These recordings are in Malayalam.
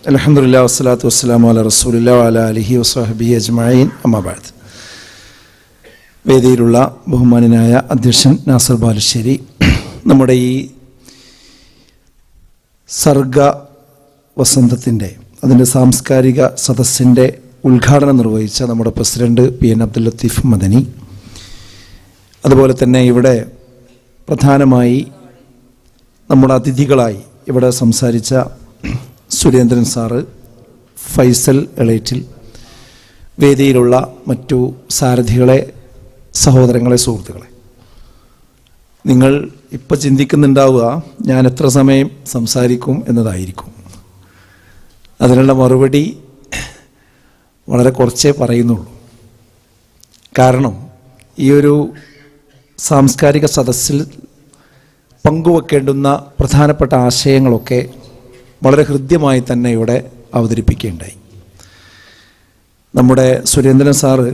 അൽഹംദുലില്ലാ വസ്സലാത്തു വസ്സലാമു അലാ റസൂലില്ലാ വഅലാ ആലിഹി വസ്വഹ്ബിഹി അജ്മഈൻ. അമ്മാ ബഅദ്. വേദിയിലുള്ള ബഹുമാനനായ അധ്യക്ഷൻ നാസർ ബാലുശ്ശേരി, നമ്മുടെ ഈ സർഗ വസന്തത്തിൻ്റെ അതിൻ്റെ സാംസ്കാരിക സദസ്സിൻ്റെ ഉദ്ഘാടനം നിർവഹിച്ച നമ്മുടെ പ്രസിഡന്റ് PN അബ്ദുൽ ലത്തീഫ് മദനി, അതുപോലെ തന്നെ ഇവിടെ പ്രധാനമായി നമ്മുടെ അതിഥികളായി ഇവിടെ സംസാരിച്ച സുരേന്ദ്രൻ സാറ്, ഫൈസൽ എളേറ്റിൽ, വേദിയിലുള്ള മറ്റു സാരഥികളെ, സഹോദരങ്ങളെ, സുഹൃത്തുക്കളെ, നിങ്ങൾ ഇപ്പോൾ ചിന്തിക്കുന്നുണ്ടാവുക ഞാൻ എത്ര സമയം സംസാരിക്കും എന്നതായിരിക്കും. അതിനുള്ള മറുപടി വളരെ കുറച്ചേ പറയുന്നുള്ളൂ. കാരണം ഈ ഒരു സാംസ്കാരിക സദസ്സിൽ പങ്കുവെക്കേണ്ടുന്ന പ്രധാനപ്പെട്ട ആശയങ്ങളൊക്കെ വളരെ ഹൃദ്യമായി തന്നെ ഇവിടെ അവതരിപ്പിക്കുകയുണ്ടായി. നമ്മുടെ സുരേന്ദ്രൻ സാറ്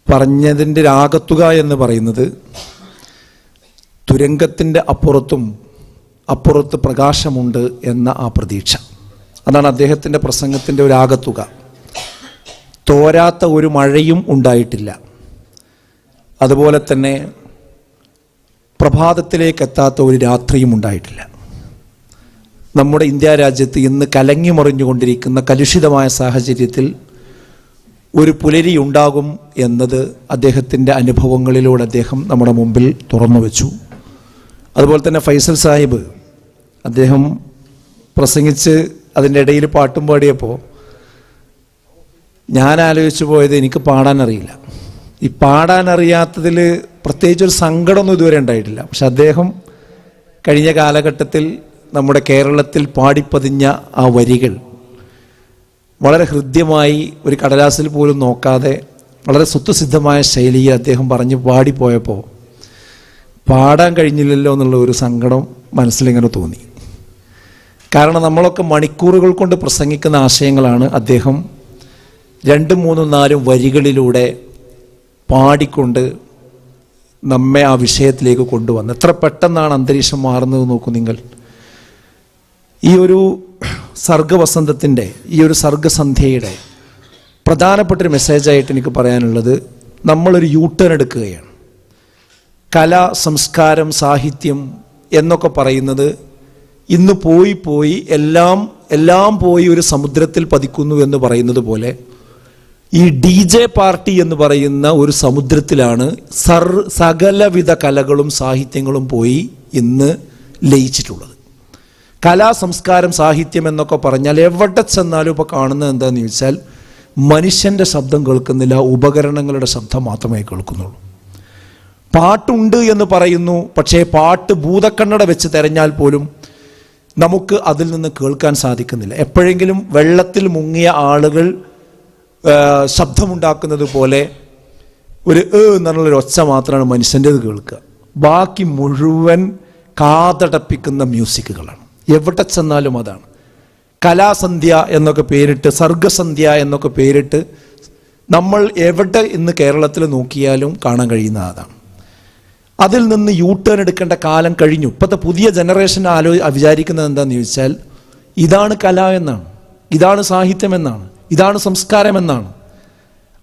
പറഞ്ഞതിൻ്റെ ആകത്തുക എന്ന് പറയുന്നത് തുരങ്കത്തിൻ്റെ അപ്പുറത്ത് പ്രകാശമുണ്ട് എന്ന ആ പ്രതീക്ഷ, അതാണ് അദ്ദേഹത്തിൻ്റെ പ്രസംഗത്തിൻ്റെ ഒരു ആകത്തുക. തോരാത്ത ഒരു മഴയും ഉണ്ടായിട്ടില്ല, അതുപോലെ തന്നെ പ്രഭാതത്തിലേക്ക് എത്താത്ത ഒരു രാത്രിയും ഉണ്ടായിട്ടില്ല. നമ്മുടെ ഇന്ത്യ രാജ്യത്ത് ഇന്ന് കലങ്ങി മറിഞ്ഞുകൊണ്ടിരിക്കുന്ന കലുഷിതമായ സാഹചര്യത്തിൽ ഒരു പുലരി ഉണ്ടാകും എന്നത് അദ്ദേഹത്തിൻ്റെ അനുഭവങ്ങളിലൂടെ അദ്ദേഹം നമ്മുടെ മുമ്പിൽ തുറന്നു വെച്ചു. അതുപോലെ തന്നെ ഫൈസൽ സാഹിബ് അദ്ദേഹം പ്രസംഗിച്ച് അതിൻ്റെ ഇടയിൽ പാട്ടും പാടിയപ്പോൾ ഞാൻ ആലോചിച്ചു പോയത്, എനിക്ക് പാടാനറിയില്ല. ഈ പാടാനറിയാത്തതിൽ പ്രത്യേകിച്ചൊരു സങ്കടമൊന്നും ഇതുവരെ ഉണ്ടായിട്ടില്ല. പക്ഷെ അദ്ദേഹം കഴിഞ്ഞ കാലഘട്ടത്തിൽ നമ്മുടെ കേരളത്തിൽ പാടിപ്പതിഞ്ഞ ആ വരികൾ വളരെ ഹൃദ്യമായി ഒരു കടലാസിൽ പോലും നോക്കാതെ വളരെ സ്വത്വസിദ്ധമായ ശൈലിയിൽ അദ്ദേഹം പറഞ്ഞ് പാടിപ്പോയപ്പോൾ പാടാൻ കഴിഞ്ഞില്ലല്ലോ എന്നുള്ള ഒരു സങ്കടം മനസ്സിലിങ്ങനെ തോന്നി. കാരണം നമ്മളൊക്കെ മണിക്കൂറുകൾ കൊണ്ട് പ്രസംഗിക്കുന്ന ആശയങ്ങളാണ് അദ്ദേഹം 2, 3, 4 വരികളിലൂടെ പാടിക്കൊണ്ട് നമ്മെ ആ വിഷയത്തിലേക്ക് കൊണ്ടുവന്ന്. എത്ര പെട്ടെന്നാണ് അന്തരീക്ഷം മാറുന്നത് നോക്കൂ നിങ്ങൾ. ഈ ഒരു സർഗവസന്തത്തിൻ്റെ, ഈ ഒരു സർഗസന്ധ്യയുടെ പ്രധാനപ്പെട്ടൊരു മെസ്സേജായിട്ട് എനിക്ക് പറയാനുള്ളത്, നമ്മളൊരു യൂട്ടേൺ എടുക്കുകയാണ്. കല, സംസ്കാരം, സാഹിത്യം എന്നൊക്കെ പറയുന്നത് ഇന്ന് പോയി എല്ലാം പോയി ഒരു സമുദ്രത്തിൽ പതിക്കുന്നു എന്ന് പറയുന്നത് പോലെ ഈ DJ പാർട്ടി എന്ന് പറയുന്ന ഒരു സമുദ്രത്തിലാണ് സകലവിധ കലകളും സാഹിത്യങ്ങളും പോയി ഇന്ന് ലയിച്ചിട്ടുള്ളത്. കലാ, സംസ്കാരം, സാഹിത്യം എന്നൊക്കെ പറഞ്ഞാൽ എവിടെ ചെന്നാലും ഇപ്പോൾ കാണുന്നത് എന്താണെന്ന് ചോദിച്ചാൽ മനുഷ്യൻ്റെ ശബ്ദം കേൾക്കുന്നില്ല, ഉപകരണങ്ങളുടെ ശബ്ദം മാത്രമേ കേൾക്കുന്നുള്ളൂ. പാട്ടുണ്ട് എന്ന് പറയുന്നു, പക്ഷേ പാട്ട് ഭൂതക്കണ്ണട വെച്ച് തിരഞ്ഞാൽ പോലും നമുക്ക് അതിൽ നിന്ന് കേൾക്കാൻ സാധിക്കുന്നില്ല. എപ്പോഴെങ്കിലും വെള്ളത്തിൽ മുങ്ങിയ ആളുകൾ ശബ്ദമുണ്ടാക്കുന്നത് പോലെ ഒരു എന്നുള്ളൊരു ഒച്ച മാത്രമാണ് മനുഷ്യൻ്റേത് കേൾക്കുക. ബാക്കി മുഴുവൻ കാതടപ്പിക്കുന്ന മ്യൂസിക്കുകളാണ്. എവിടെ ചെന്നാലും അതാണ്. കലാസന്ധ്യ എന്നൊക്കെ പേരിട്ട്, സർഗസന്ധ്യ എന്നൊക്കെ പേരിട്ട് നമ്മൾ എവിടെ ഇന്ന് കേരളത്തിൽ നോക്കിയാലും കാണാൻ കഴിയുന്ന അതാണ്. അതിൽ നിന്ന് യൂട്ടേൺ എടുക്കേണ്ട കാലം കഴിഞ്ഞു. ഇപ്പോഴത്തെ പുതിയ ജനറേഷൻ വിചാരിക്കുന്നത് എന്താണെന്ന് ചോദിച്ചാൽ ഇതാണ് കല എന്നാണ്, ഇതാണ് സാഹിത്യം എന്നാണ്, ഇതാണ് സംസ്കാരം എന്നാണ്.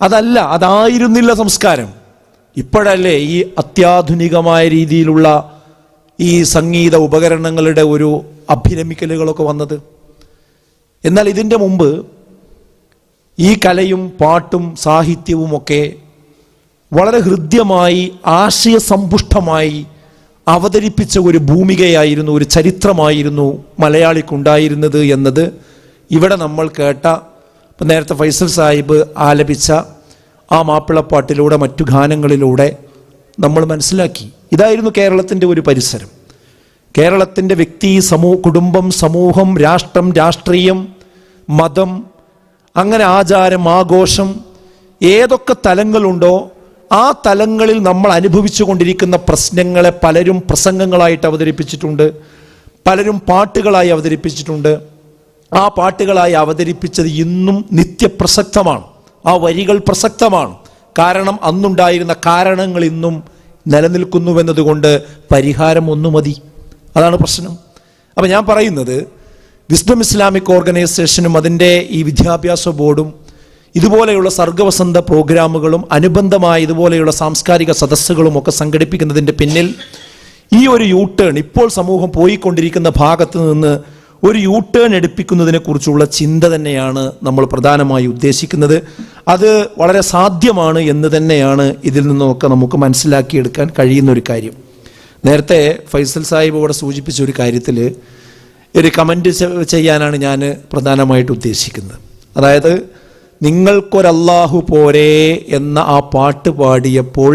അതല്ല, അതായിരുന്നില്ല സംസ്കാരം. ഇപ്പോഴല്ലേ ഈ അത്യാധുനികമായ രീതിയിലുള്ള ഈ സംഗീത ഉപകരണങ്ങളുടെ ഒരു അഭിരമിക്കലുകളൊക്കെ വന്നത്. എന്നാൽ ഇതിൻ്റെ മുമ്പ് ഈ കലയും പാട്ടും സാഹിത്യവുമൊക്കെ വളരെ ഹൃദ്യമായി, ആശയസമ്പുഷ്ടമായി അവതരിപ്പിച്ച ഒരു ഭൂമികയായിരുന്നു, ഒരു ചരിത്രമായിരുന്നു മലയാളിക്കുണ്ടായിരുന്നത് എന്നത് ഇവിടെ നമ്മൾ കേട്ട, നേരത്തെ ഫൈസൽ സാഹിബ് ആലപിച്ച ആ മാപ്പിളപ്പാട്ടിലൂടെ മറ്റു ഗാനങ്ങളിലൂടെ നമ്മൾ മനസ്സിലാക്കി. ഇതായിരുന്നു കേരളത്തിൻ്റെ ഒരു പരിസരം. കേരളത്തിൻ്റെ വ്യക്തി, കുടുംബം, സമൂഹം, രാഷ്ട്രം, രാഷ്ട്രീയം, മതം, അങ്ങനെ ആചാരം, ആഘോഷം, ഏതൊക്കെ തലങ്ങളുണ്ടോ ആ തലങ്ങളിൽ നമ്മൾ അനുഭവിച്ചു കൊണ്ടിരിക്കുന്ന പ്രശ്നങ്ങളെ പലരും പ്രസംഗങ്ങളായിട്ട് അവതരിപ്പിച്ചിട്ടുണ്ട്, പലരും പാട്ടുകളായി അവതരിപ്പിച്ചിട്ടുണ്ട്. ആ പാട്ടുകളായി അവതരിപ്പിച്ചത് ഇന്നും നിത്യപ്രസക്തമാണ്. ആ വരികൾ പ്രസക്തമാണ്. കാരണം അന്നുണ്ടായിരുന്ന കാരണങ്ങൾ ഇന്നും നിലനിൽക്കുന്നുവെന്നതുകൊണ്ട് പരിഹാരം ഒന്നു മതി. അതാണ് പ്രശ്നം. അപ്പം ഞാൻ പറയുന്നത്, വിസ്ഡം ഇസ്ലാമിക് ഓർഗനൈസേഷനും അതിൻ്റെ ഈ വിദ്യാഭ്യാസ ബോർഡും ഇതുപോലെയുള്ള സർഗവസന്ത പ്രോഗ്രാമുകളും അനുബന്ധമായ ഇതുപോലെയുള്ള സാംസ്കാരിക സദസ്സുകളും ഒക്കെ സംഘടിപ്പിക്കുന്നതിൻ്റെ പിന്നിൽ ഈ ഒരു യൂ ടേൺ, ഇപ്പോൾ സമൂഹം പോയിക്കൊണ്ടിരിക്കുന്ന ഭാഗത്ത് നിന്ന് ഒരു യൂ ടേൺ എടുപ്പിക്കുന്നതിനെ കുറിച്ചുള്ള ചിന്ത തന്നെയാണ് നമ്മൾ പ്രധാനമായി ഉദ്ദേശിക്കുന്നത്. അത് വളരെ സാധ്യമാണ് എന്ന് തന്നെയാണ് ഇതിൽ നിന്നൊക്കെ നമുക്ക് മനസ്സിലാക്കിയെടുക്കാൻ കഴിയുന്ന ഒരു കാര്യം. നേരത്തെ ഫൈസൽ സാഹിബ് ഇവിടെ സൂചിപ്പിച്ച ഒരു കാര്യത്തിൽ ഒരു കമൻറ്റ് ചെയ്യാനാണ് ഞാൻ പ്രധാനമായിട്ട് ഉദ്ദേശിക്കുന്നത്. അതായത്, നിങ്ങൾക്കൊരല്ലാഹു പോരേ എന്ന ആ പാട്ട് പാടിയപ്പോൾ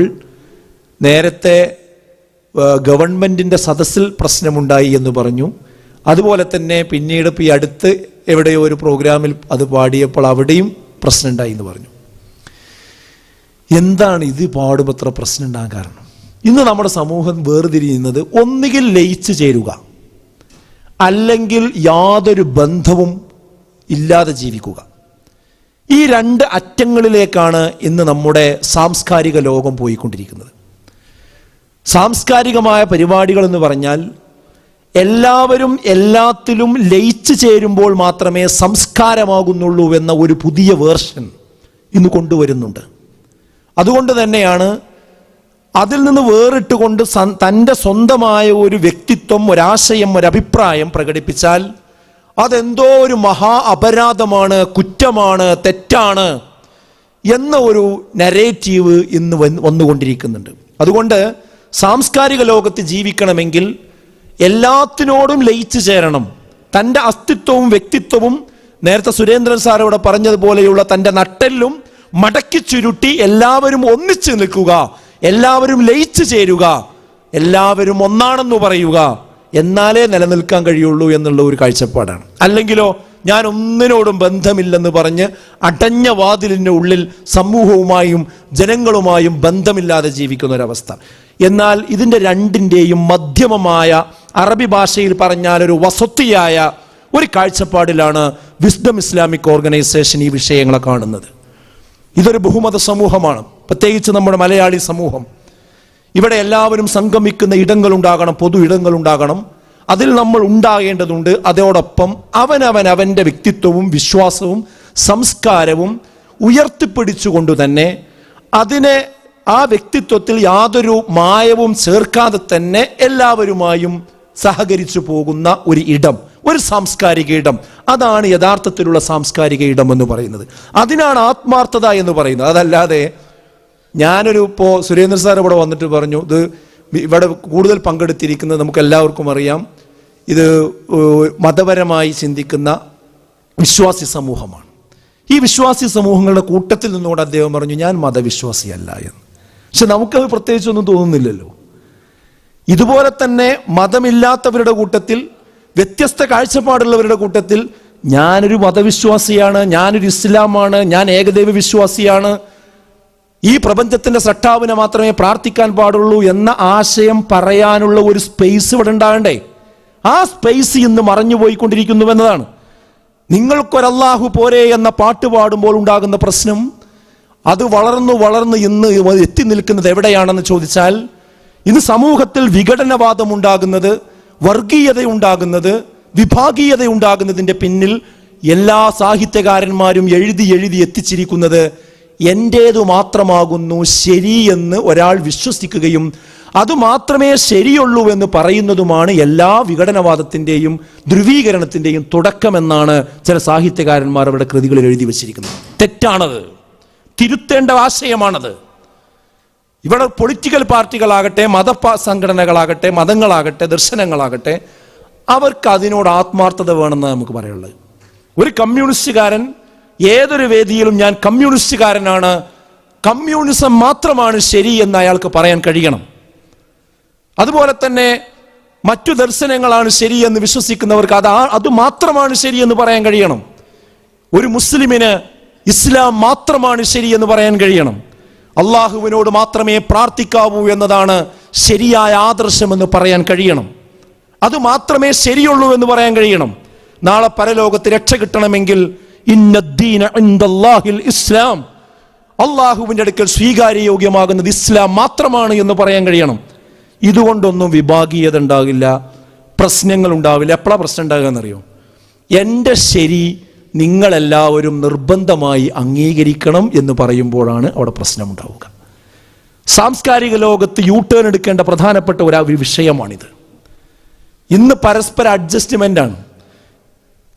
നേരത്തെ ഗവൺമെൻറ്റിൻ്റെ സദസ്സിൽ പ്രശ്നമുണ്ടായി എന്ന് പറഞ്ഞു. അതുപോലെ തന്നെ പിന്നീട് ഇപ്പോൾ ഈ അടുത്ത് എവിടെയോ ഒരു പ്രോഗ്രാമിൽ അത് പാടിയപ്പോൾ അവിടെയും പ്രശ്നമുണ്ടായി എന്ന് പറഞ്ഞു. എന്താണ് ഇത് പാടുമ്പോൾ അത്ര പ്രശ്നം ഉണ്ടാകാൻ കാരണം? ഇന്ന് നമ്മുടെ സമൂഹം വേർതിരിയുന്നത് ഒന്നുകിൽ ലയിച്ചു ചേരുക, അല്ലെങ്കിൽ യാതൊരു ബന്ധവും ഇല്ലാതെ ജീവിക്കുക. ഈ രണ്ട് അറ്റങ്ങളിലേക്കാണ് ഇന്ന് നമ്മുടെ സാംസ്കാരിക ലോകം പോയിക്കൊണ്ടിരിക്കുന്നത്. സാംസ്കാരികമായ പരിപാടികൾ എന്ന് പറഞ്ഞാൽ എല്ലാവരും എല്ലാത്തിലും ലയിച്ചു ചേരുമ്പോൾ മാത്രമേ സംസ്കാരമാകുന്നുള്ളൂ എന്ന ഒരു പുതിയ വേർഷൻ ഇന്ന് കൊണ്ടുവരുന്നുണ്ട്. അതുകൊണ്ട് തന്നെയാണ് അതിൽ നിന്ന് വേറിട്ടുകൊണ്ട് തൻ്റെ സ്വന്തമായ ഒരു വ്യക്തിത്വം, ഒരാശയം, ഒരഭിപ്രായം പ്രകടിപ്പിച്ചാൽ അതെന്തോ ഒരു മഹാ അപരാധമാണ്, കുറ്റമാണ്, തെറ്റാണ് എന്ന ഒരു നരേറ്റീവ് ഇന്ന് വന്നുകൊണ്ടിരിക്കുന്നുണ്ട്. അതുകൊണ്ട് സാംസ്കാരിക ലോകത്ത് ജീവിക്കണമെങ്കിൽ എല്ലാത്തിനോടും ലയിച്ചു ചേരണം. തൻ്റെ അസ്തിത്വവും വ്യക്തിത്വവും നേരത്തെ സുരേന്ദ്രൻ സാർ ഇവിടെ പറഞ്ഞതുപോലെയുള്ള തൻ്റെ നട്ടെല്ലും മടക്കി ചുരുട്ടി എല്ലാവരും ഒന്നിച്ചു നിൽക്കുക, എല്ലാവരും ലയിച്ചു ചേരുക, എല്ലാവരും ഒന്നാണെന്ന് പറയുക, എന്നാലേ നിലനിൽക്കാൻ കഴിയുള്ളൂ എന്നുള്ള ഒരു കാഴ്ചപ്പാടാണ്. അല്ലെങ്കിലോ ഞാൻ ഒന്നിനോടും ബന്ധമില്ലെന്ന് പറഞ്ഞ് അടഞ്ഞ വാതിലിൻ്റെ ഉള്ളിൽ സമൂഹവുമായും ജനങ്ങളുമായും ബന്ധമില്ലാതെ ജീവിക്കുന്ന ഒരവസ്ഥ. എന്നാൽ ഇതിൻ്റെ രണ്ടിൻ്റെയും മധ്യമമായ, അറബി ഭാഷയിൽ പറഞ്ഞാൽ ഒരു വസത്തിയായ ഒരു കാഴ്ചപ്പാടിലാണ് വിസ്ഡം ഇസ്ലാമിക് ഓർഗനൈസേഷൻ ഈ വിഷയങ്ങളെ കാണുന്നത്. ഇതൊരു ബഹുമത സമൂഹമാണ്, പ്രത്യേകിച്ച് നമ്മുടെ മലയാളി സമൂഹം. ഇവിടെ എല്ലാവരും സംഗമിക്കുന്ന ഇടങ്ങളുണ്ടാകണം, പൊതു ഇടങ്ങളുണ്ടാകണം. അതിൽ നമ്മൾ ഉണ്ടാകേണ്ടതുണ്ട്. അതോടൊപ്പം അവൻ്റെ വ്യക്തിത്വവും വിശ്വാസവും സംസ്കാരവും ഉയർത്തിപ്പിടിച്ചുകൊണ്ട് തന്നെ അതിനെ ആ വ്യക്തിത്വത്തിൽ യാതൊരു മായവും ചേർക്കാതെ തന്നെ എല്ലാവരുമായും സഹകരിച്ചു പോകുന്ന ഒരു ഇടം, ഒരു സാംസ്കാരിക ഇടം. അതാണ് യഥാർത്ഥത്തിലുള്ള സാംസ്കാരിക ഇടം എന്ന് പറയുന്നത്. അതിനാണ് ആത്മാർത്ഥത എന്ന് പറയുന്നത്. അതല്ലാതെ ഇപ്പോൾ സുരേന്ദ്രൻ സാർ ഇവിടെ വന്നിട്ട് പറഞ്ഞു, ഇത് ഇവിടെ കൂടുതൽ പങ്കെടുത്തിരിക്കുന്നത് നമുക്ക് എല്ലാവർക്കും അറിയാം, ഇത് മതപരമായി ചിന്തിക്കുന്ന വിശ്വാസി സമൂഹമാണ്. ഈ വിശ്വാസി സമൂഹങ്ങളുടെ കൂട്ടത്തിൽ നിന്നുകൊണ്ട് അദ്ദേഹം പറഞ്ഞു, ഞാൻ മതവിശ്വാസിയല്ല എന്ന്. പക്ഷെ നമുക്കത് പ്രത്യേകിച്ചൊന്നും തോന്നുന്നില്ലല്ലോ. ഇതുപോലെ തന്നെ മതമില്ലാത്തവരുടെ കൂട്ടത്തിൽ, വ്യത്യസ്ത കാഴ്ചപ്പാടുള്ളവരുടെ കൂട്ടത്തിൽ ഞാനൊരു മതവിശ്വാസിയാണ്, ഞാനൊരു ഇസ്ലാമാണ്, ഞാൻ ഏകദൈവ വിശ്വാസിയാണ്, ഈ പ്രപഞ്ചത്തിന്റെ സട്ടാവിനെ മാത്രമേ പ്രാർത്ഥിക്കാൻ പാടുള്ളൂ എന്ന ആശയം പറയാനുള്ള ഒരു സ്പേസ് ഇവിടെ ഉണ്ടാകണ്ടേ? ആ സ്പേസ് ഇന്ന് മറഞ്ഞുപോയിക്കൊണ്ടിരിക്കുന്നു എന്നതാണ്. നിങ്ങൾക്കൊരല്ലാഹു പോരെ എന്ന പാട്ട് പാടുമ്പോൾ ഉണ്ടാകുന്ന പ്രശ്നം, അത് വളർന്ന് ഇന്ന് എത്തി നിൽക്കുന്നത് എവിടെയാണെന്ന് ചോദിച്ചാൽ, ഇന്ന് സമൂഹത്തിൽ വിഘടനവാദം ഉണ്ടാകുന്നത്, വർഗീയത ഉണ്ടാകുന്നത്, വിഭാഗീയത ഉണ്ടാകുന്നതിൻ്റെ പിന്നിൽ എല്ലാ സാഹിത്യകാരന്മാരും എഴുതി എത്തിച്ചിരിക്കുന്നത് എൻ്റേതു മാത്രമാകുന്നു ശരിയെന്ന് ഒരാൾ വിശ്വസിക്കുകയും അതുമാത്രമേ ശരിയുള്ളൂ എന്ന് പറയുന്നതുമാണ് എല്ലാ വിഘടനവാദത്തിൻ്റെയും ധ്രുവീകരണത്തിൻ്റെയും തുടക്കമെന്നാണ് ചില സാഹിത്യകാരന്മാർ അവരുടെ കൃതികളിൽ എഴുതി വച്ചിരിക്കുന്നത്. തെറ്റാണത്, തിരുത്തേണ്ട ആശയമാണത്. ഇവിടെ പൊളിറ്റിക്കൽ പാർട്ടികളാകട്ടെ, സംഘടനകളാകട്ടെ, മതങ്ങളാകട്ടെ, ദർശനങ്ങളാകട്ടെ, അവർക്ക് അതിനോട് ആത്മാർത്ഥത വേണമെന്ന് നമുക്ക് പറയാനുള്ളത്. ഒരു കമ്മ്യൂണിസ്റ്റുകാരൻ ഏതൊരു വേദിയിലും ഞാൻ കമ്മ്യൂണിസ്റ്റുകാരനാണ്, കമ്മ്യൂണിസം മാത്രമാണ് ശരി എന്ന് അയാൾക്ക് പറയാൻ കഴിയണം. അതുപോലെ തന്നെ മറ്റു ദർശനങ്ങളാണ് ശരിയെന്ന് വിശ്വസിക്കുന്നവർക്ക് അത് മാത്രമാണ് ശരിയെന്ന് പറയാൻ കഴിയണം. ഒരു മുസ്ലിമിന് ഇസ്ലാം മാത്രമാണ് ശരിയെന്ന് പറയാൻ കഴിയണം. അള്ളാഹുവിനോട് മാത്രമേ പ്രാർത്ഥിക്കാവൂ എന്നതാണ് ശരിയായ ആദർശമെന്ന് പറയാൻ കഴിയണം. അത് മാത്രമേ ശരിയുള്ളൂ എന്ന് പറയാൻ കഴിയണം. നാളെ പരലോകത്ത് രക്ഷ കിട്ടണമെങ്കിൽ ഇന്നദ്ദീന ഇൻദല്ലാഹിൽ ഇസ്ലാം, അള്ളാഹുവിൻ്റെ അടുക്കൽ സ്വീകാര്യയോഗ്യമാകുന്നത് ഇസ്ലാം മാത്രമാണ് എന്ന് പറയാൻ കഴിയണം. ഇതുകൊണ്ടൊന്നും വിഭാഗീയത ഉണ്ടാകില്ല, പ്രശ്നങ്ങൾ ഉണ്ടാവില്ല. എപ്പോഴാണ് പ്രശ്നം ഉണ്ടാകുക എന്നറിയോ? എൻ്റെ ശരി നിങ്ങളെല്ലാവരും നിർബന്ധമായി അംഗീകരിക്കണം എന്ന് പറയുമ്പോഴാണ് അവിടെ പ്രശ്നമുണ്ടാവുക. സാംസ്കാരിക ലോകത്ത് യൂട്ടേൺ എടുക്കേണ്ട പ്രധാനപ്പെട്ട ഒരു വിഷയമാണിത്. ഇന്ന് പരസ്പര അഡ്ജസ്റ്റ്മെൻ്റാണ്.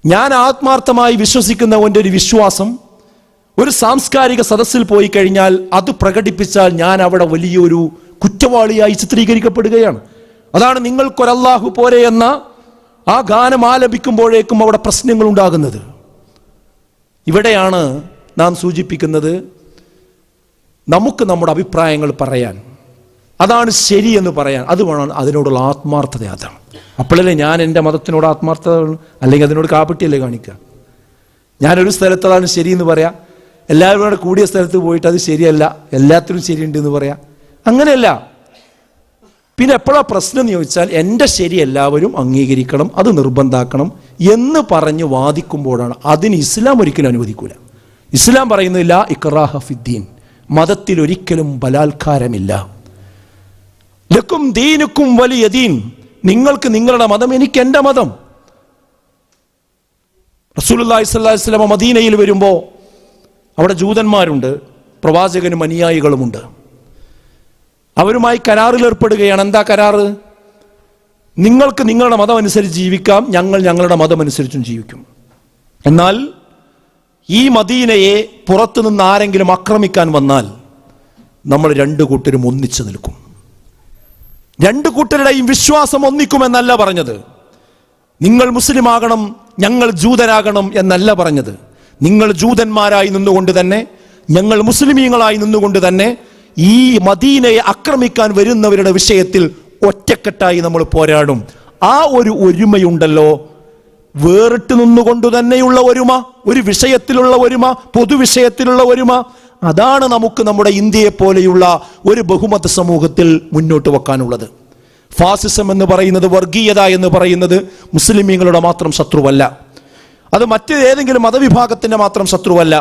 ഞാൻ ആത്മാർത്ഥമായി വിശ്വസിക്കുന്നവൻ്റെ ഒരു വിശ്വാസം ഒരു സാംസ്കാരിക സദസ്സിൽ പോയി കഴിഞ്ഞാൽ അത് പ്രകടിപ്പിച്ചാൽ ഞാൻ അവിടെ വലിയൊരു കുറ്റവാളിയായി ചിത്രീകരിക്കപ്പെടുകയാണ്. അതാണ് നിങ്ങൾക്കൊരല്ലാഹു പോരെ എന്ന ആ ഗാനം ആലപിക്കുമ്പോഴേക്കും അവിടെ പ്രശ്നങ്ങൾ ഉണ്ടാകുന്നത്. ഇവിടെയാണ് നാം സൂചിപ്പിക്കുന്നത്, നമുക്ക് നമ്മുടെ അഭിപ്രായങ്ങൾ പറയാൻ, അതാണ് ശരിയെന്ന് പറയാൻ, അത് വേണം അതിനോടുള്ള ആത്മാർത്ഥത. അതാണ് അപ്പോഴല്ലേ ഞാൻ എൻ്റെ മതത്തിനോട് ആത്മാർത്ഥത, അല്ലെങ്കിൽ അതിനോട് കാപ്പട്ടിയല്ലേ കാണിക്കുക. ഞാനൊരു സ്ഥലത്ത് അതാണ് ശരിയെന്ന് പറയാം, എല്ലാവരും കൂടെ കൂടിയ സ്ഥലത്ത് പോയിട്ട് അത് ശരിയല്ല, എല്ലാത്തിനും ശരിയുണ്ട് എന്ന് പറയാം. അങ്ങനെയല്ല. പിന്നെ എപ്പോഴാണ് പ്രശ്നം എന്ന് ചോദിച്ചാൽ എൻ്റെ ശരി എല്ലാവരും അംഗീകരിക്കണം, അത് നിർബന്ധാക്കണം എന്ന് പറഞ്ഞ് വാദിക്കുമ്പോഴാണ്. അതിന് ഇസ്ലാം ഒരിക്കലും അനുവദിക്കൂല. ഇസ്ലാം പറയുന്നില്ല ഇക്റാഹ ഫിദ്ദീൻ, മതത്തിൽ ഒരിക്കലും ബലാത്കാരമില്ല. ലക്കും ദീനുക്കും വലിയ ദീൻ, നിങ്ങൾക്ക് നിങ്ങളുടെ മതം, എനിക്ക് എൻ്റെ മതം. റസൂലുള്ളാഹി സ്വല്ലല്ലാഹു അലൈഹി വസല്ലം മദീനയിൽ വരുമ്പോൾ അവിടെ ജൂതന്മാരുണ്ട്, പ്രവാചകനും അനുയായികളുമുണ്ട്. അവരുമായി കരാറിൽ ഏർപ്പെടുകയാണ്. എന്താ കരാറ്? നിങ്ങൾക്ക് നിങ്ങളുടെ മതം അനുസരിച്ച് ജീവിക്കാം, ഞങ്ങൾ ഞങ്ങളുടെ മതം അനുസരിച്ചും ജീവിക്കും. എന്നാൽ ഈ മദീനയെ പുറത്തുനിന്ന് ആരെങ്കിലും ആക്രമിക്കാൻ വന്നാൽ നമ്മൾ രണ്ടു കൂട്ടരും ഒന്നിച്ചു നിൽക്കും. രണ്ടു കൂട്ടരുടെയും വിശ്വാസം ഒന്നിക്കുമെന്നല്ല പറഞ്ഞത്. നിങ്ങൾ മുസ്ലിം ആകണം, ഞങ്ങൾ ജൂതരാകണം എന്നല്ല പറഞ്ഞത്. നിങ്ങൾ ജൂതന്മാരായി നിന്നുകൊണ്ട് തന്നെ, ഞങ്ങൾ മുസ്ലിമീങ്ങളായി നിന്നുകൊണ്ട് തന്നെ ഈ മദീനയെ ആക്രമിക്കാൻ വരുന്നവരുടെ വിഷയത്തിൽ ഒറ്റക്കെട്ടായി നമ്മൾ പോരാടും. ആ ഒരു ഒരുമയുണ്ടല്ലോ, വേറിട്ട് നിന്നുകൊണ്ട് തന്നെയുള്ള ഒരുമ, ഒരു വിഷയത്തിലുള്ള ഒരുമ, പൊതുവിഷയത്തിലുള്ള ഒരുമ, അതാണ് നമുക്ക് നമ്മുടെ ഇന്ത്യയെ പോലെയുള്ള ഒരു ബഹുമത സമൂഹത്തിൽ മുന്നോട്ട് വെക്കാനുള്ളത്. ഫാസിസം എന്ന് പറയുന്നത്, വർഗീയത എന്ന് പറയുന്നത് മുസ്ലിമീങ്ങളുടെ മാത്രം ശത്രുവല്ല, അത് മറ്റേതെങ്കിലും മതവിഭാഗത്തിന്റെ മാത്രം ശത്രുവല്ല.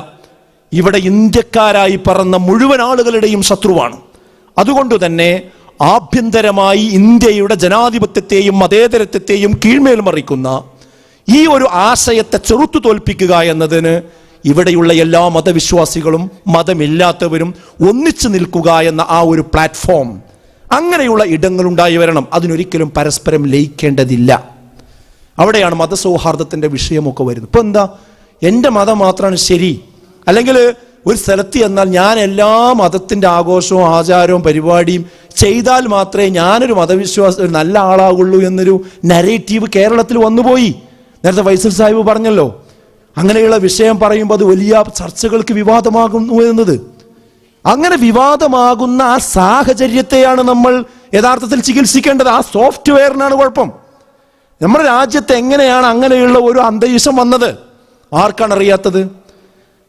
ഇവിടെ ഇന്ത്യക്കാരായി പറന്ന മുഴുവൻ ആളുകളുടെയും ശത്രുവാണ്. അതുകൊണ്ട് തന്നെ ആഭ്യന്തരമായി ഇന്ത്യയുടെ ജനാധിപത്യത്തെയും മതേതരത്വത്തെയും കീഴ്മേൽ മറിക്കുന്ന ഈ ഒരു ആശയത്തെ ചെറുത്തു തോൽപ്പിക്കുക എന്നതിന് ഇവിടെയുള്ള എല്ലാ മതവിശ്വാസികളും മതമില്ലാത്തവരും ഒന്നിച്ചു നിൽക്കുക എന്ന ആ ഒരു പ്ലാറ്റ്ഫോം, അങ്ങനെയുള്ള ഇടങ്ങളുണ്ടായി വരണം. അതിനൊരിക്കലും പരസ്പരം ലയിക്കേണ്ടതില്ല. അവിടെയാണ് മതസൗഹാർദ്ദത്തിൻ്റെ വിഷയമൊക്കെ വരുന്നത്. ഇപ്പം എന്താ, എൻ്റെ മതം മാത്രമാണ് ശരി, അല്ലെങ്കിൽ ഒരു സ്ഥലത്ത് ചെന്നാൽ ഞാൻ എല്ലാ മതത്തിൻ്റെ ആഘോഷവും ആചാരവും പരിപാടിയും ചെയ്താൽ മാത്രമേ ഞാനൊരു മതവിശ്വാസം ഒരു നല്ല ആളാകുള്ളൂ എന്നൊരു നരേറ്റീവ് കേരളത്തിൽ വന്നുപോയി. നേരത്തെ ഫൈസൽ സാഹിബ് പറഞ്ഞല്ലോ, അങ്ങനെയുള്ള വിഷയം പറയുമ്പോൾ അത് വലിയ ചർച്ചകൾക്ക് വിവാദമാകുന്നു എന്നത്. അങ്ങനെ വിവാദമാകുന്ന ആ സാഹചര്യത്തെയാണ് നമ്മൾ യഥാർത്ഥത്തിൽ ചികിത്സിക്കേണ്ടത്. ആ സോഫ്റ്റ്വെയറിനാണ് കുഴപ്പം. നമ്മുടെ രാജ്യത്ത് എങ്ങനെയാണ് അങ്ങനെയുള്ള ഒരു അന്തരീക്ഷം വന്നത്? ആർക്കാണ് അറിയാത്തത്?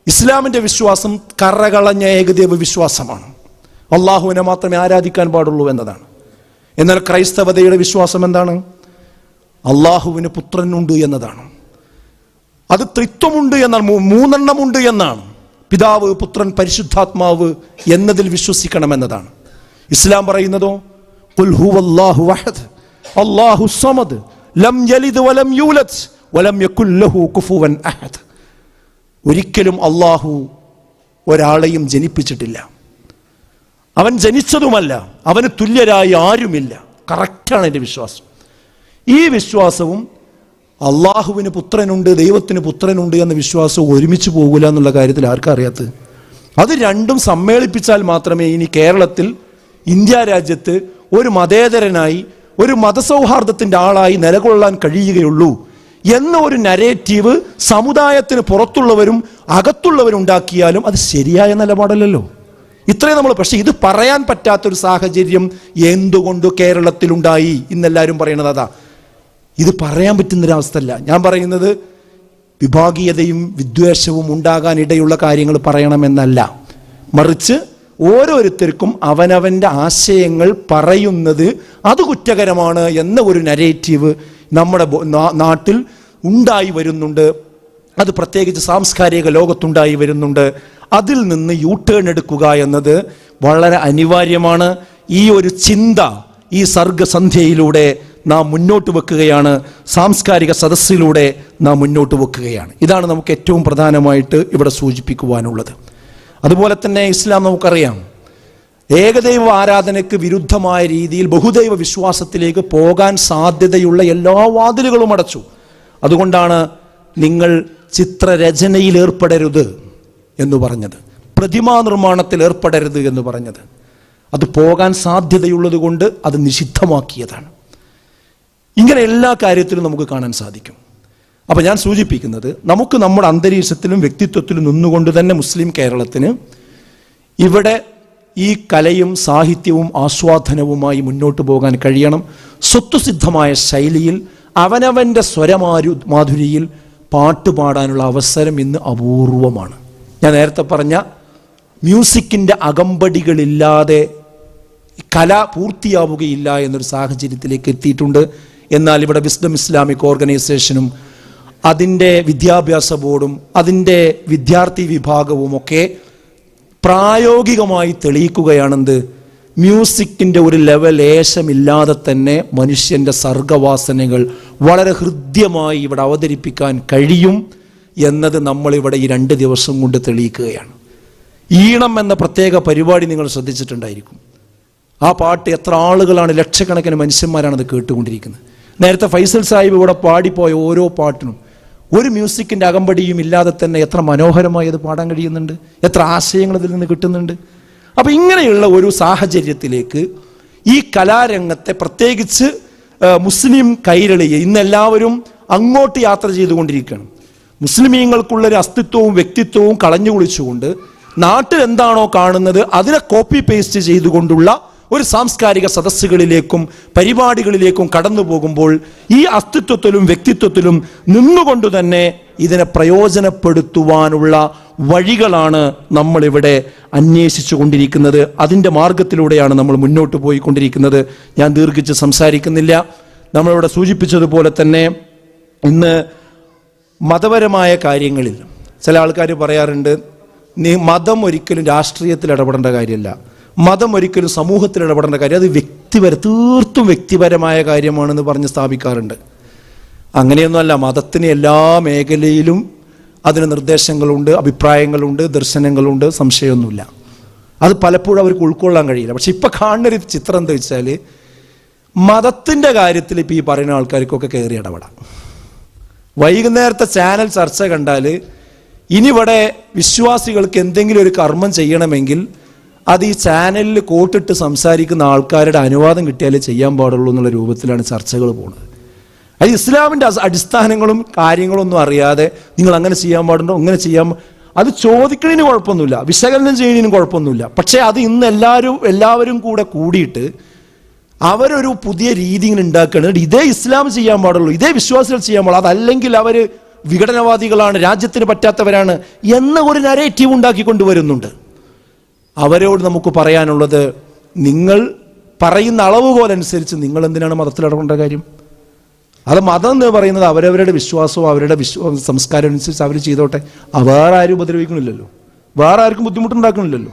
ഇസ്ലാമിൻ്റെ വിശ്വാസം കറകളഞ്ഞ ഏകദൈവ വിശ്വാസമാണ്. അള്ളാഹുവിനെ മാത്രമേ ആരാധിക്കാൻ പാടുള്ളൂ എന്നതാണ്. എന്നാൽ ക്രൈസ്തവതയുടെ വിശ്വാസം എന്താണ്? അള്ളാഹുവിന് പുത്രനുണ്ട് എന്നതാണ്. അത് ത്രിത്വമുണ്ട് എന്നാൽ മൂന്നെണ്ണമുണ്ട് എന്നാണ്. പിതാവ്, പുത്രൻ, പരിശുദ്ധാത്മാവ് എന്നതിൽ വിശ്വസിക്കണമെന്നതാണ്. ഇസ്ലാം പറയുന്നതോ ഖുൽ ഹുവല്ലാഹു അഹദ് അല്ലാഹു സമദ് ലം യലിദ് വലം യൂലദ് വലം യകുൽ ലഹു കുഫുവൻ അഹദ്. ഒരിക്കലും അള്ളാഹു ഒരാളെയും ജനിപ്പിച്ചിട്ടില്ല, അവൻ ജനിച്ചതുമല്ല, അവന് തുല്യരായി ആരുമില്ല. കറക്റ്റാണ് എൻ്റെ വിശ്വാസം. ഈ വിശ്വാസവും അള്ളാഹുവിന് പുത്രനുണ്ട്, ദൈവത്തിന് പുത്രനുണ്ട് എന്ന വിശ്വാസവും ഒരുമിച്ച് പോകില്ല എന്നുള്ള കാര്യത്തിൽ ആർക്കും അറിയാത്തത്? അത് രണ്ടും സമ്മേളിപ്പിച്ചാൽ മാത്രമേ ഇനി കേരളത്തിൽ, ഇന്ത്യ രാജ്യത്ത് ഒരു മതേതരനായി, ഒരു മതസൗഹാർദ്ദത്തിൻ്റെ ആളായി നിലകൊള്ളാൻ കഴിയുകയുള്ളൂ എന്ന ഒരു നരേറ്റീവ് സമുദായത്തിന് പുറത്തുള്ളവരും അകത്തുള്ളവരും ഉണ്ടാക്കിയാലും അത് ശരിയായ നിലപാടല്ലല്ലോ. ഇത്രയും നമ്മൾ, പക്ഷേ ഇത് പറയാൻ പറ്റാത്തൊരു സാഹചര്യം എന്തുകൊണ്ട് കേരളത്തിലുണ്ടായി? ഇന്നെല്ലാവരും പറയുന്നത് അതാ. ഇത് പറയാൻ പറ്റുന്നൊരവസ്ഥയല്ല. ഞാൻ പറയുന്നത് വിഭാഗീയതയും വിദ്വേഷവും ഉണ്ടാകാൻ ഇടയുള്ള കാര്യങ്ങൾ പറയണമെന്നല്ല, മറിച്ച് ഓരോരുത്തർക്കും അവനവൻ്റെ ആശയങ്ങൾ പറയുന്നത് അത് കുറ്റകരമാണ് എന്ന ഒരു നരേറ്റീവ് നമ്മുടെ നാട്ടിൽ ഉണ്ടായി വരുന്നുണ്ട്. അത് പ്രത്യേകിച്ച് സാംസ്കാരിക ലോകത്തുണ്ടായി വരുന്നുണ്ട്. അതിൽ നിന്ന് യൂട്ടേൺ എടുക്കുക എന്നത് വളരെ അനിവാര്യമാണ്. ഈ ഒരു ചിന്ത ഈ സർഗസന്ധ്യയിലൂടെ നാം മുന്നോട്ട് വെക്കുകയാണ്, സാംസ്കാരിക സദസ്സിലൂടെ നാം മുന്നോട്ട് വെക്കുകയാണ്. ഇതാണ് നമുക്ക് ഏറ്റവും പ്രധാനമായിട്ട് ഇവിടെ സൂചിപ്പിക്കുവാനുള്ളത്. അതുപോലെ തന്നെ ഇസ്ലാം നമുക്കറിയാം, ഏകദൈവ ആരാധനയ്ക്ക് വിരുദ്ധമായ രീതിയിൽ ബഹുദൈവ വിശ്വാസത്തിലേക്ക് പോകാൻ സാധ്യതയുള്ള എല്ലാ വാതിലുകളും അടച്ചു. അതുകൊണ്ടാണ് നിങ്ങൾ ചിത്രരചനയിൽ ഏർപ്പെടരുത് എന്ന് പറഞ്ഞത്, പ്രതിമാ നിർമ്മാണത്തിൽ ഏർപ്പെടരുത് എന്ന് പറഞ്ഞത്. അത് പോകാൻ സാധ്യതയുള്ളത് കൊണ്ട് അത് നിഷിദ്ധമാക്കിയതാണ്. ഇങ്ങനെ എല്ലാ കാര്യത്തിലും നമുക്ക് കാണാൻ സാധിക്കും. അപ്പം ഞാൻ സൂചിപ്പിക്കുന്നത്, നമുക്ക് നമ്മുടെ അന്തരീക്ഷത്തിലും വ്യക്തിത്വത്തിലും നിന്നുകൊണ്ട് തന്നെ മുസ്ലിം കേരളത്തിന് ഇവിടെ ഈ കലയും സാഹിത്യവും ആസ്വാദനവുമായി മുന്നോട്ട് പോകാൻ കഴിയണം. സ്വത്വസിദ്ധമായ ശൈലിയിൽ അവനവൻ്റെ സ്വരമാധുരിയിൽ പാട്ട് പാടാനുള്ള അവസരം ഇന്ന് അപൂർവമാണ്. ഞാൻ നേരത്തെ പറഞ്ഞ മ്യൂസിക്കിൻ്റെ അകമ്പടികളില്ലാതെ കല പൂർത്തിയാവുകയില്ല എന്നൊരു സാഹചര്യത്തിലേക്ക് എത്തിയിട്ടുണ്ട്. എന്നാൽ ഇവിടെ വിസ്ഡം ഇസ്ലാമിക് ഓർഗനൈസേഷനും അതിൻ്റെ വിദ്യാഭ്യാസ ബോർഡും അതിൻ്റെ വിദ്യാർത്ഥി വിഭാഗവും ഒക്കെ പ്രായോഗികമായി തെളിയിക്കുകയാണെന്ത്, മ്യൂസിക്കിൻ്റെ ഒരു ലെവൽ ലേശമില്ലാതെ തന്നെ മനുഷ്യൻ്റെ സർഗവാസനകൾ വളരെ ഹൃദ്യമായി ഇവിടെ അവതരിപ്പിക്കാൻ കഴിയും എന്നത് നമ്മളിവിടെ ഈ 2 ദിവസം കൊണ്ട് തെളിയിക്കുകയാണ്. ഈണം എന്ന പ്രത്യേക പരിപാടി നിങ്ങൾ ശ്രദ്ധിച്ചിട്ടുണ്ടായിരിക്കും. ആ പാട്ട് എത്ര ആളുകളാണ്, ലക്ഷക്കണക്കിന് മനുഷ്യന്മാരാണത് കേട്ടുകൊണ്ടിരിക്കുന്നത്. നേരത്തെ ഫൈസൽ സാഹിബ് ഇവിടെ പാടിപ്പോയ ഓരോ പാട്ടിനും ഒരു മ്യൂസിക്കിൻ്റെ അകമ്പടിയും ഇല്ലാതെ തന്നെ എത്ര മനോഹരമായി അത് പാടാൻ കഴിയുന്നുണ്ട്, എത്ര ആശയങ്ങൾ ഇതിൽ നിന്ന് കിട്ടുന്നുണ്ട്. അപ്പം ഇങ്ങനെയുള്ള ഒരു സാഹചര്യത്തിലേക്ക് ഈ കലാരംഗത്തെ, പ്രത്യേകിച്ച് മുസ്ലിം കൈരളിയെ ഇന്നെല്ലാവരും അങ്ങോട്ട് യാത്ര ചെയ്തുകൊണ്ടിരിക്കുകയാണ്. മുസ്ലിമീങ്ങൾക്കുള്ളൊരു അസ്തിത്വവും വ്യക്തിത്വവും കളഞ്ഞു കുളിച്ചുകൊണ്ട് നാട്ടിൽ എന്താണോ കാണുന്നത് അതിനെ കോപ്പി പേസ്റ്റ് ചെയ്തുകൊണ്ടുള്ള ഒരു സാംസ്കാരിക സദസ്സുകളിലേക്കും പരിപാടികളിലേക്കും കടന്നു പോകുമ്പോൾ ഈ അസ്തിത്വത്തിലും വ്യക്തിത്വത്തിലും നിന്നുകൊണ്ട് തന്നെ ഇതിനെ പ്രയോജനപ്പെടുത്തുവാനുള്ള വഴികളാണ് നമ്മളിവിടെ അന്വേഷിച്ചു കൊണ്ടിരിക്കുന്നത്. അതിൻ്റെ മാർഗത്തിലൂടെയാണ് നമ്മൾ മുന്നോട്ട് പോയിക്കൊണ്ടിരിക്കുന്നത്. ഞാൻ ദീർഘിച്ച് സംസാരിക്കുന്നില്ല. നമ്മളിവിടെ സൂചിപ്പിച്ചതുപോലെ തന്നെ ഇന്ന് മതപരമായ കാര്യങ്ങളിൽ ചില ആൾക്കാർ പറയാറുണ്ട്, മതം ഒരിക്കലും രാഷ്ട്രീയത്തിൽ ഇടപെടേണ്ട കാര്യമല്ല, മതം ഒരിക്കലും സമൂഹത്തിൽ ഇടപെടേണ്ട കാര്യം, അത് തീർത്തും വ്യക്തിപരമായ കാര്യമാണെന്ന് പറഞ്ഞ് സ്ഥാപിക്കാറുണ്ട്. അങ്ങനെയൊന്നുമല്ല. മതത്തിന് എല്ലാ മേഖലയിലും അതിന് നിർദ്ദേശങ്ങളുണ്ട്, അഭിപ്രായങ്ങളുണ്ട്, ദർശനങ്ങളുണ്ട്, സംശയമൊന്നുമില്ല. അത് പലപ്പോഴും അവർക്ക് ഉൾക്കൊള്ളാൻ കഴിയില്ല. പക്ഷെ ഇപ്പം കാണുന്നൊരു ചിത്രം എന്താ വെച്ചാൽ, മതത്തിൻ്റെ കാര്യത്തിൽ ഇപ്പം ഈ പറയുന്ന ആൾക്കാർക്കൊക്കെ കയറി ഇടപെടാം. വൈകുന്നേരത്തെ ചാനൽ ചർച്ച കണ്ടാൽ ഇനി ഇവിടെ വിശ്വാസികൾക്ക് എന്തെങ്കിലും ഒരു കർമ്മം ചെയ്യണമെങ്കിൽ അത് ഈ ചാനലിൽ കോട്ടിട്ട് സംസാരിക്കുന്ന ആൾക്കാരുടെ അനുവാദം കിട്ടിയാലേ ചെയ്യാൻ പാടുള്ളൂ എന്നുള്ള രൂപത്തിലാണ് ചർച്ചകൾ പോകുന്നത്. അത് ഇസ്ലാമിൻ്റെ അടിസ്ഥാനങ്ങളും കാര്യങ്ങളൊന്നും അറിയാതെ നിങ്ങൾ അങ്ങനെ ചെയ്യാൻ പാടുണ്ടോ, ഇങ്ങനെ ചെയ്യാൻ, അത് ചോദിക്കുന്നതിന് കുഴപ്പമൊന്നുമില്ല, വിശകലനം ചെയ്യുന്നതിനും കുഴപ്പമൊന്നുമില്ല. പക്ഷേ അത് ഇന്ന് എല്ലാവരും കൂടെ കൂടിയിട്ട് അവരൊരു പുതിയ രീതി ഇങ്ങനെ ഉണ്ടാക്കുകയാണ്. ഇതേ ഇസ്ലാം ചെയ്യാൻ പാടുള്ളൂ, ഇതേ വിശ്വാസികൾ ചെയ്യാൻ പാടുള്ളൂ, അതല്ലെങ്കിൽ അവർ വിഘടനവാദികളാണ്, രാജ്യത്തിന് പറ്റാത്തവരാണ് എന്ന ഒരു നരേറ്റീവ് ഉണ്ടാക്കിക്കൊണ്ടുവരുന്നുണ്ട്. അവരോട് നമുക്ക് പറയാനുള്ളത്, നിങ്ങൾ പറയുന്ന അളവുകോലനുസരിച്ച് നിങ്ങൾ എന്തിനാണ് മതത്തിൽ ഇടപെടേണ്ട കാര്യം? അത് മതം എന്ന് പറയുന്നത് അവരവരുടെ വിശ്വാസവും അവരുടെ സംസ്കാരം അനുസരിച്ച് അവർ ചെയ്തോട്ടെ. വേറെ ആരും ഉപദ്രവിക്കണില്ലല്ലോ, വേറെ ആർക്കും ബുദ്ധിമുട്ടുണ്ടാക്കണില്ലല്ലോ.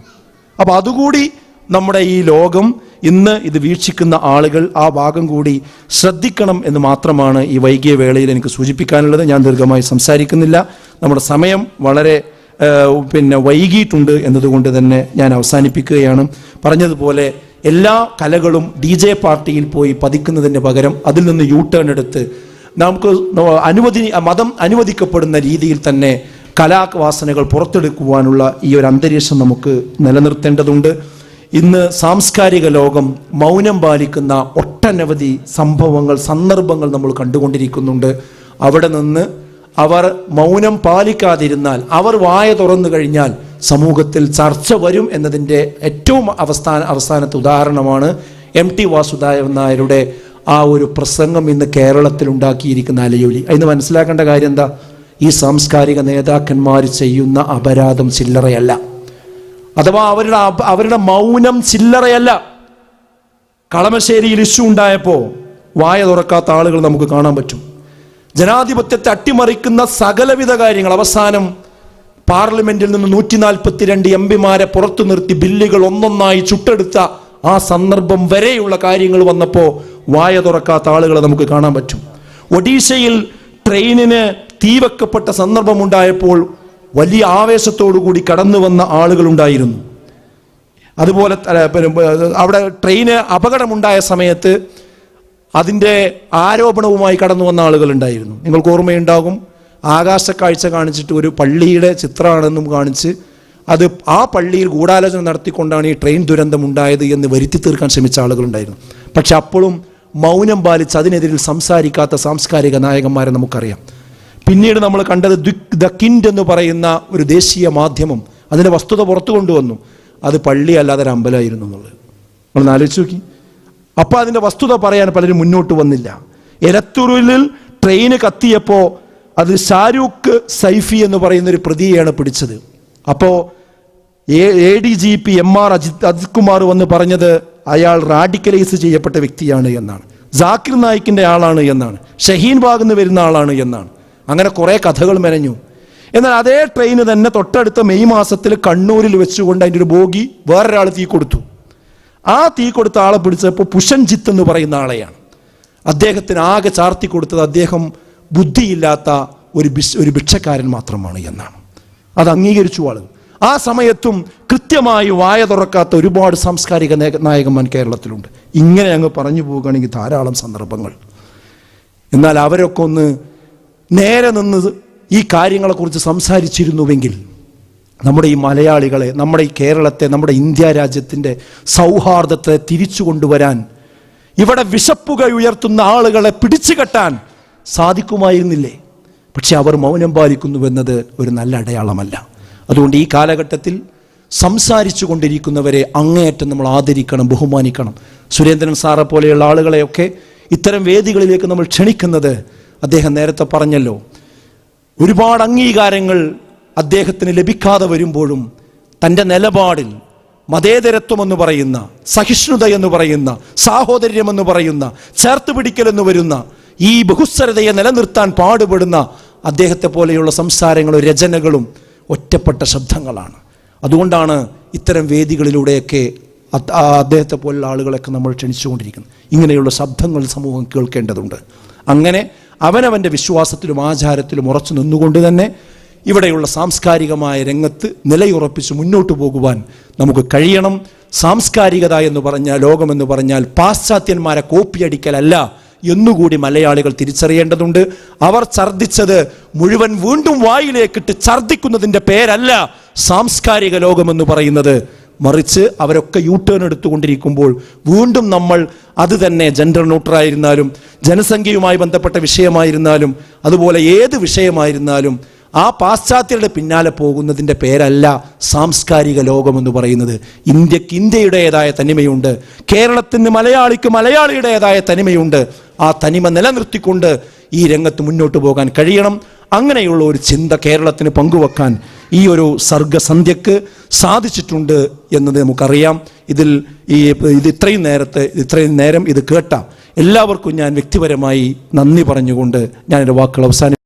അപ്പം അതുകൂടി നമ്മുടെ ഈ ലോകം ഇന്ന് ഇത് വീക്ഷിക്കുന്ന ആളുകൾ ആ ഭാഗം കൂടി ശ്രദ്ധിക്കണം എന്ന് മാത്രമാണ് ഈ വൈകിയ വേളയിൽ എനിക്ക് സൂചിപ്പിക്കാനുള്ളത്. ഞാൻ ദീർഘമായി സംസാരിക്കുന്നില്ല. നമ്മുടെ സമയം വളരെ വൈകിയിട്ടുണ്ട് എന്നതുകൊണ്ട് തന്നെ ഞാൻ അവസാനിപ്പിക്കുകയാണ്. പറഞ്ഞതുപോലെ എല്ലാ കലകളും DJ പാർട്ടിയിൽ പോയി പതിക്കുന്നതിന് പകരം അതിൽ നിന്ന് U-ടേൺ എടുത്ത് നമുക്ക് മതം അനുവദിക്കപ്പെടുന്ന രീതിയിൽ തന്നെ കലാവാസനകൾ പുറത്തെടുക്കുവാനുള്ള ഈ ഒരു അന്തരീക്ഷം നമുക്ക് നിലനിർത്തേണ്ടതുണ്ട്. ഇന്ന് സാംസ്കാരിക ലോകം മൗനം പാലിക്കുന്ന ഒട്ടനവധി സന്ദർഭങ്ങൾ നമ്മൾ കണ്ടുകൊണ്ടിരിക്കുന്നുണ്ട്. അവിടെ നിന്ന് അവർ മൗനം പാലിക്കാതിരുന്നാൽ, അവർ വായ തുറന്നു കഴിഞ്ഞാൽ സമൂഹത്തിൽ ചർച്ച വരും എന്നതിൻ്റെ ഏറ്റവും അവസാനത്തെ ഉദാഹരണമാണ് MT വാസുദേവൻ നായരുടെ ആ ഒരു പ്രസംഗം ഇന്ന് കേരളത്തിൽ ഉണ്ടാക്കിയിരിക്കുന്ന അലയൊലി. അതിന് മനസ്സിലാക്കേണ്ട കാര്യം എന്താ? ഈ സാംസ്കാരിക നേതാക്കന്മാർ ചെയ്യുന്ന അപരാധം ചില്ലറയല്ല, അഥവാ അവരുടെ മൗനം ചില്ലറയല്ല. കളമശ്ശേരിയിൽ ഇഷ്യൂ ഉണ്ടായപ്പോൾ വായ തുറക്കാത്ത ആളുകൾ നമുക്ക് കാണാൻ പറ്റും. ജനാധിപത്യത്തെ അട്ടിമറിക്കുന്ന സകലവിധ കാര്യങ്ങൾ അവസാനം പാർലമെന്റിൽ നിന്ന് 142 MP പുറത്തു നിർത്തി ബില്ലുകൾ ഒന്നൊന്നായി ചുട്ടെടുത്ത ആ സന്ദർഭം വരെയുള്ള കാര്യങ്ങൾ വന്നപ്പോൾ വായ തുറക്കാത്ത ആളുകളെ നമുക്ക് കാണാൻ പറ്റും. ഒഡീഷയിൽ ട്രെയിനിന് തീവെക്കപ്പെട്ട സന്ദർഭമുണ്ടായപ്പോൾ വലിയ ആവേശത്തോടുകൂടി കടന്നു വന്ന ആളുകളുണ്ടായിരുന്നു. അതുപോലെ അവിടെ ട്രെയിന് അപകടമുണ്ടായ സമയത്ത് അതിൻ്റെ ആരോപണവുമായി കടന്നു വന്ന ആളുകളുണ്ടായിരുന്നു. നിങ്ങൾക്ക് ഓർമ്മയുണ്ടാകും, ആകാശക്കാഴ്ച കാണിച്ചിട്ട് ഒരു പള്ളിയുടെ ചിത്രമാണെന്നും കാണിച്ച് അത് ആ പള്ളിയിൽ ഗൂഢാലോചന നടത്തിക്കൊണ്ടാണ് ഈ ട്രെയിൻ ദുരന്തം ഉണ്ടായത് എന്ന് വരുത്തി തീർക്കാൻ ശ്രമിച്ച ആളുകളുണ്ടായിരുന്നു. പക്ഷെ അപ്പോഴും മൗനം പാലിച്ച് അതിനെതിരിൽ സംസാരിക്കാത്ത സാംസ്കാരിക നായകന്മാരെ നമുക്കറിയാം. പിന്നീട് നമ്മൾ കണ്ടത് ദ കിൻഡ് എന്ന് പറയുന്ന ഒരു ദേശീയ മാധ്യമം അതിൻ്റെ വസ്തുത പുറത്തു കൊണ്ടുവന്നു. അത് പള്ളി അല്ലാതെ ഒരു അമ്പലമായിരുന്നു എന്നുള്ളത് നമ്മളൊന്ന് ആലോചിച്ച് നോക്കി. അപ്പോൾ അതിൻ്റെ വസ്തുത പറയാൻ പലരും മുന്നോട്ട് വന്നില്ല. എലത്തൂരിൽ ട്രെയിന് കത്തിയപ്പോൾ അത് ഷാരൂഖ് സൈഫി എന്ന് പറയുന്ന ഒരു പ്രതിയെയാണ് പിടിച്ചത്. അപ്പോൾ ADGP MR അജിത് കുമാർ വന്ന് പറഞ്ഞത് അയാൾ റാഡിക്കലൈസ് ചെയ്യപ്പെട്ട വ്യക്തിയാണ് എന്നാണ്, ജാക്കിർ നായിക്കിൻ്റെ ആളാണ് എന്നാണ്, ഷഹീൻ ബാഗ് നിന്ന് വരുന്ന ആളാണ് എന്നാണ്. അങ്ങനെ കുറേ കഥകൾ മെനഞ്ഞു. എന്നാൽ അതേ ട്രെയിന് തന്നെ തൊട്ടടുത്ത മെയ് മാസത്തിൽ കണ്ണൂരിൽ വെച്ചുകൊണ്ട് അതിൻ്റെ ഒരു ബോഗി വേറൊരാൾ തീ കൊടുത്തു. ആ തീ കൊടുത്ത ആളെ പിടിച്ചപ്പോൾ പുഷൻജിത്ത് എന്ന് പറയുന്ന ആളെയാണ്. അദ്ദേഹത്തിന് ആകെ ചാർത്തി കൊടുത്തത് അദ്ദേഹം ബുദ്ധിയില്ലാത്ത ഒരു ഭിക്ഷക്കാരൻ മാത്രമാണ് എന്നാണ്. അത് അംഗീകരിച്ചു ആളുകൾ. ആ സമയത്തും കൃത്യമായി വായ തുറക്കാത്ത ഒരുപാട് സാംസ്കാരിക നായകന്മാർ കേരളത്തിലുണ്ട്. ഇങ്ങനെ അങ്ങ് പറഞ്ഞു പോവുകയാണെങ്കിൽ ധാരാളം സന്ദർഭങ്ങൾ. എന്നാൽ അവരൊക്കെ ഒന്ന് നേരെ നിന്ന് ഈ കാര്യങ്ങളെക്കുറിച്ച് സംസാരിച്ചിരുന്നുവെങ്കിൽ നമ്മുടെ ഈ മലയാളികളെ, നമ്മുടെ ഈ കേരളത്തെ, നമ്മുടെ ഇന്ത്യ രാജ്യത്തിൻ്റെ സൗഹാർദ്ദത്തെ തിരിച്ചു കൊണ്ടുവരാൻ, ഇവിടെ വിശപ്പുക ഉയർത്തുന്ന ആളുകളെ പിടിച്ചു കെട്ടാൻ സാധിക്കുമായിരുന്നില്ലേ? പക്ഷെ അവർ മൗനം പാലിക്കുന്നുവെന്നത് ഒരു നല്ല അടയാളമല്ല. അതുകൊണ്ട് ഈ കാലഘട്ടത്തിൽ സംസാരിച്ചു കൊണ്ടിരിക്കുന്നവരെ അങ്ങേയറ്റം നമ്മൾ ആദരിക്കണം, ബഹുമാനിക്കണം. സുരേന്ദ്രൻ സാറെ പോലെയുള്ള ആളുകളെയൊക്കെ ഇത്തരം വേദികളിലേക്ക് നമ്മൾ ക്ഷണിക്കുന്നത്, അദ്ദേഹം നേരത്തെ പറഞ്ഞല്ലോ, ഒരുപാട് അംഗീകാരങ്ങൾ അദ്ദേഹത്തിന് ലഭിക്കാതെ വരുമ്പോഴും തൻ്റെ നിലപാടിൽ മതേതരത്വം എന്ന് പറയുന്ന, സഹിഷ്ണുത എന്ന് പറയുന്ന, സാഹോദര്യം എന്ന് പറയുന്ന, ചേർത്ത് പിടിക്കൽ എന്ന് വരുന്ന ഈ ബഹുസ്വരതയെ നിലനിർത്താൻ പാടുപെടുന്ന അദ്ദേഹത്തെ പോലെയുള്ള സംസാരങ്ങളും രചനകളും ഒറ്റപ്പെട്ട ശബ്ദങ്ങളാണ്. അതുകൊണ്ടാണ് ഇത്തരം വേദികളിലൂടെയൊക്കെ അദ്ദേഹത്തെ പോലുള്ള ആളുകളൊക്കെ നമ്മൾ ക്ഷണിച്ചുകൊണ്ടിരിക്കുന്നത്. ഇങ്ങനെയുള്ള ശബ്ദങ്ങൾ സമൂഹം കേൾക്കേണ്ടതുണ്ട്. അങ്ങനെ അവനവൻ്റെ വിശ്വാസത്തിലും ആചാരത്തിലും ഉറച്ചു നിന്നുകൊണ്ട് തന്നെ ഇവിടെയുള്ള സാംസ്കാരികമായ രംഗത്ത് നിലയുറപ്പിച്ച് മുന്നോട്ട് പോകുവാൻ നമുക്ക് കഴിയണം. സാംസ്കാരികത എന്ന് പറഞ്ഞാൽ, ലോകമെന്ന് പറഞ്ഞാൽ പാശ്ചാത്യന്മാരെ കോപ്പിയടിക്കലല്ല എന്നുകൂടി മലയാളികൾ തിരിച്ചറിയേണ്ടതുണ്ട്. അവർ ഛർദ്ദിച്ചത് മുഴുവൻ വീണ്ടും വായിലേക്കിട്ട് ഛർദ്ദിക്കുന്നതിൻ്റെ പേരല്ല സാംസ്കാരിക ലോകമെന്ന് പറയുന്നത്. മറിച്ച് അവരൊക്കെ യൂട്ടേൺ എടുത്തുകൊണ്ടിരിക്കുമ്പോൾ വീണ്ടും നമ്മൾ അത് തന്നെ, ജെൻഡർ ന്യൂട്രലായിരുന്നാലും ജനസംഖ്യയുമായി ബന്ധപ്പെട്ട വിഷയമായിരുന്നാലും അതുപോലെ ഏത് വിഷയമായിരുന്നാലും ആ പാശ്ചാത്യരുടെ പിന്നാലെ പോകുന്നതിൻ്റെ പേരല്ല സാംസ്കാരിക ലോകമെന്ന് പറയുന്നത്. ഇന്ത്യക്ക് ഇന്ത്യയുടേതായ തനിമയുണ്ട്, കേരളത്തിന് മലയാളിക്ക് മലയാളിയുടേതായ തനിമയുണ്ട്. ആ തനിമ നിലനിർത്തിക്കൊണ്ട് ഈ രംഗത്ത് മുന്നോട്ട് പോകാൻ കഴിയണം. അങ്ങനെയുള്ള ഒരു ചിന്ത കേരളത്തിന് പങ്കുവെക്കാൻ ഈ ഒരു സർഗസന്ധ്യക്ക് സാധിച്ചിട്ടുണ്ട് എന്നത് നമുക്കറിയാം. ഇത്രയും നേരം ഇത് കേട്ട എല്ലാവർക്കും ഞാൻ വ്യക്തിപരമായി നന്ദി പറഞ്ഞുകൊണ്ട് ഞാൻ എൻ്റെ വാക്കുകൾ അവസാനിപ്പിക്കുന്നു.